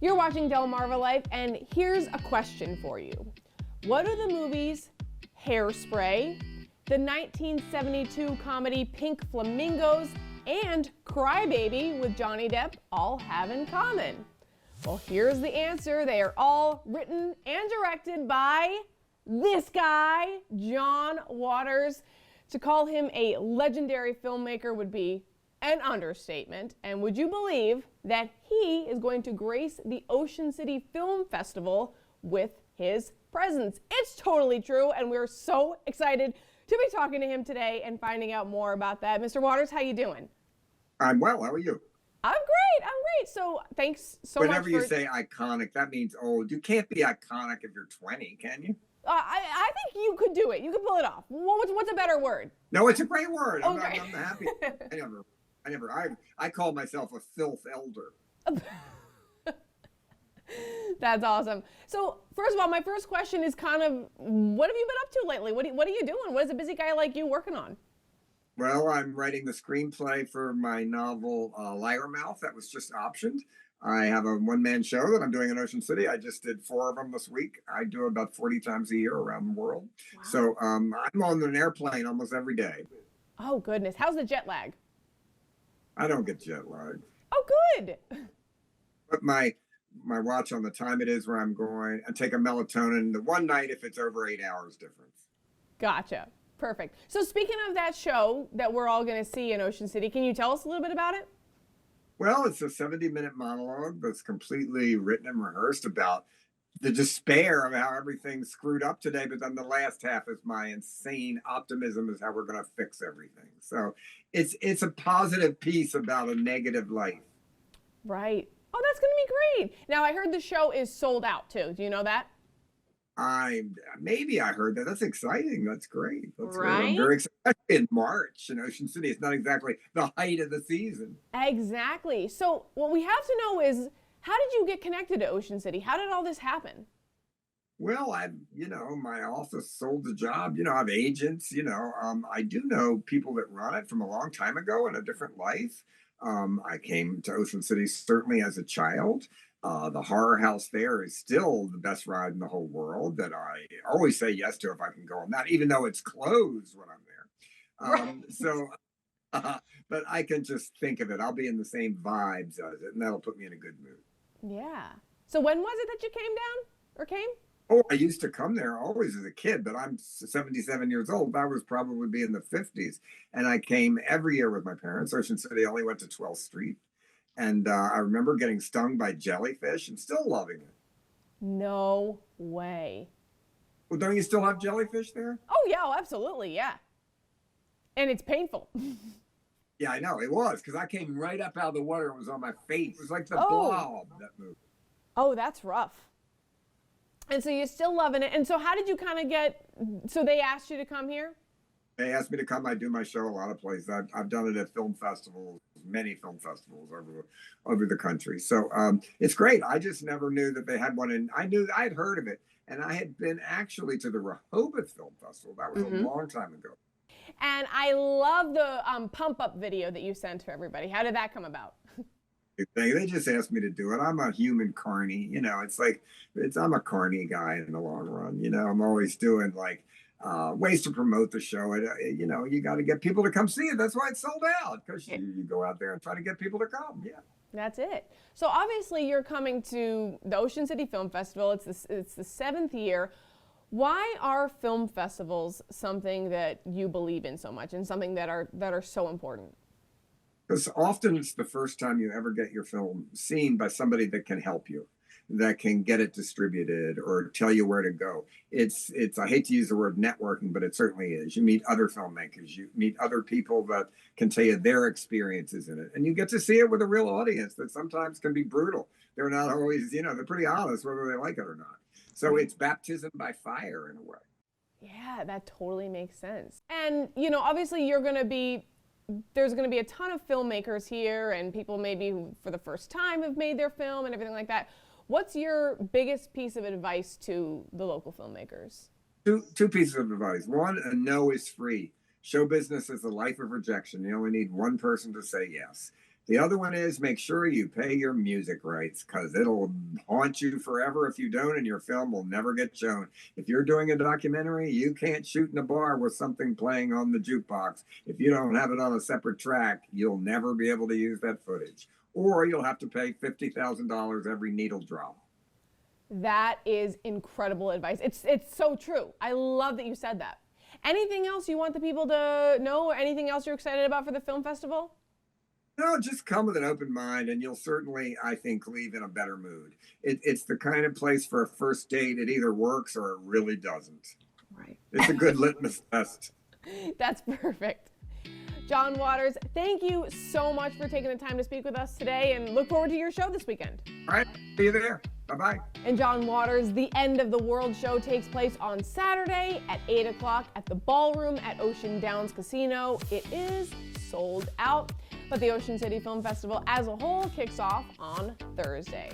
You're watching DelmarvaLife, and here's a question for you. What do the movies Hairspray, the 1972 comedy Pink Flamingos, and Cry Baby with Johnny Depp all have in common? Well, here's the answer. They are all written and directed by this guy, John Waters. To call him a legendary filmmaker would be an understatement. And would you believe that he is going to grace the Ocean City Film Festival with his presence? It's totally true, and we're so excited to be talking to him today and finding out more about that. Mr. Waters, how you doing? I'm well. How are you? I'm great. So thanks so much. Whenever you say iconic, that means old. You can't be iconic if you're 20, can you? I think you could do it. You could pull it off. What's a better word? No, it's a great word. Okay. I'm happy. I call myself a filth elder. That's awesome. So first of all, my first question is kind of, what have you been up to lately? What are you doing? What is a busy guy like you working on? Well, I'm writing the screenplay for my novel, Liarmouth, that was just optioned. I have a one-man show that I'm doing in Ocean City. I just did 4 of them this week. I do about 40 times a year around the world. Wow. So I'm on an airplane almost every day. Oh, goodness. How's the jet lag? I don't get jet lag. Oh, good. Put my watch on the time it is where I'm going and take a melatonin the one night if it's over 8 hours difference. Gotcha. Perfect. So speaking of that show that we're all going to see in Ocean City, can you tell us a little bit about it? Well, it's a 70-minute monologue that's completely written and rehearsed about the despair of how everything's screwed up today. But then the last half is my insane optimism is how we're going to fix everything. So it's a positive piece about a negative life. Right. Oh, that's going to be great. Now, I heard the show is sold out, too. Do you know that? Maybe I heard that. That's exciting. That's great. That's right. Great. I'm very excited in March in Ocean City. It's not exactly the height of the season. Exactly. So what we have to know is, how did you get connected to Ocean City? How did all this happen? Well, my office sold the job. I have agents. I do know people that run it from a long time ago in a different life. I came to Ocean City certainly as a child. The horror house there is still the best ride in the whole world that I always say yes to if I can go on that, even though it's closed when I'm there. But I can just think of it. I'll be in the same vibes as it, and that'll put me in a good mood. Yeah. So when was it that you came down or came? Oh, I used to come there always as a kid, but I'm 77 years old. I was probably be in the 50s. And I came every year with my parents. Ocean City only went to 12th Street. And I remember getting stung by jellyfish and still loving it. No way. Well, don't you still have jellyfish there? Oh, yeah, absolutely, yeah. And it's painful. Yeah, I know, it was, because I came right up out of the water and it was on my face. It was like the blob that moved. Oh, that's rough. And so you're still loving it. And so how did you kind of so they asked you to come here? They asked me to come. I do my show a lot of places. I've done it at film festivals, many film festivals over the country. So it's great. I just never knew that they had one. And I had heard of it. And I had been actually to the Rehoboth Film Festival. That was a long time ago. And I love the pump up video that you sent to everybody. How did that come about? They just asked me to do it. I'm a human carny. I'm a carny guy in the long run. I'm always doing ways to promote the show. You got to get people to come see it. That's why it's sold out, because you go out there and try to get people to come. Yeah. That's it. So obviously you're coming to the Ocean City Film Festival. It's the 7th year. Why are film festivals something that you believe in so much and something that are so important? Because often it's the first time you ever get your film seen by somebody that can help you, that can get it distributed or tell you where to go. It's I hate to use the word networking, but it certainly is. You meet other filmmakers, you meet other people that can tell you their experiences in it. And you get to see it with a real audience that sometimes can be brutal. They're not always, they're pretty honest whether they like it or not. So it's baptism by fire in a way. Yeah, that totally makes sense. And, obviously there's going to be a ton of filmmakers here and people maybe who for the first time have made their film and everything like that. What's your biggest piece of advice to the local filmmakers? Two pieces of advice. One, a no is free. Show business is a life of rejection. You only need one person to say yes. The other one is make sure you pay your music rights because it'll haunt you forever if you don't, and your film will never get shown. If you're doing a documentary, you can't shoot in a bar with something playing on the jukebox. If you don't have it on a separate track, you'll never be able to use that footage. Or you'll have to pay $50,000 every needle drop. That is incredible advice. It's so true. I love that you said that. Anything else you want the people to know, or anything else you're excited about for the film festival? No, just come with an open mind, and you'll certainly, I think, leave in a better mood. It's the kind of place for a first date. It either works or it really doesn't. Right. It's a good litmus test. That's perfect. John Waters, thank you so much for taking the time to speak with us today, and look forward to your show this weekend. All right, see you there. Bye-bye. And John Waters, the End of the World show takes place on Saturday at 8 o'clock at the Ballroom at Ocean Downs Casino. It is sold out, but the Ocean City Film Festival as a whole kicks off on Thursday.